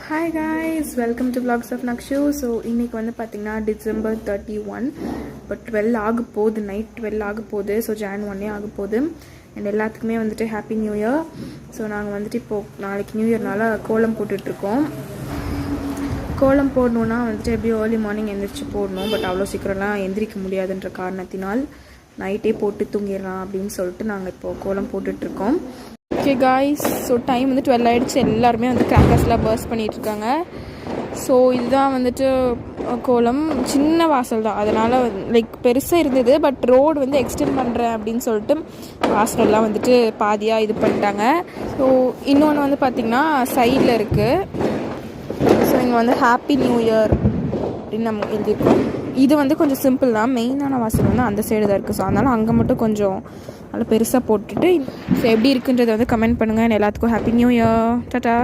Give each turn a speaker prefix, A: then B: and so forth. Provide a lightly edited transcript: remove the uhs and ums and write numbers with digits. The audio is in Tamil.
A: Hi guys, welcome to vlogs of Nakshu. So இன்றைக்கி வந்து பார்த்திங்கன்னா December 31, இப்போ 12 ஆக போகுது, நைட் 12 ஆக போகுது. ஸோ Jan 1 ஆக போகுது. அண்ட் எல்லாத்துக்குமே வந்துட்டு ஹாப்பி நியூ இயர். ஸோ நாங்கள் வந்துட்டு இப்போது நாளைக்கு நியூ இயர்னால கோலம் போட்டுட்ருக்கோம். கோலம் போடணுன்னா வந்துட்டு எப்படியும் ஏர்லி மார்னிங் எந்திரிச்சு போடணும். பட் அவ்வளோ சீக்கிரம்லாம் எந்திரிக்க முடியாதுன்ற காரணத்தினால் நைட்டே போட்டு தூங்கிடலாம் அப்படின்னு சொல்லிட்டு நாங்கள் இப்போது கோலம் போட்டுட்ருக்கோம். ஓகே காய்ஸ், ஸோ டைம் வந்து 12 ஆகிடுச்சு. எல்லாருமே வந்து கிராக்கர்ஸ்லாம் பர்ஸ்ட் பண்ணிகிட்ருக்காங்க. ஸோ இதுதான் வந்துட்டு கோலம். சின்ன வாசல் தான், அதனால் லைக் பெருசாக இருந்தது. பட் ரோடு வந்து எக்ஸ்டெண்ட் பண்ணுறேன் அப்படின்னு சொல்லிட்டு வாசலெல்லாம் வந்துட்டு பாதியாக இது பண்ணிட்டாங்க. ஸோ இன்னொன்று வந்து பார்த்திங்கன்னா சைடில் இருக்குது. ஸோ இங்கே வந்து ஹாப்பி நியூ இயர் அப்படின்னு நம்ம எழுதியிருக்கோம். இது வந்து கொஞ்சம் சிம்பிள் தான். மெயினான வாசல் வந்து அந்த சைடு தான் இருக்குது. ஸோ அதனால் அங்கே மட்டும் கொஞ்சம் நல்லா பெருசாக போட்டுட்டு ஸோ எப்படி இருக்குன்றதை வந்து கமெண்ட் பண்ணுங்கள். எல்லாத்துக்கும் ஹாப்பி நியூ இயர். டாடா.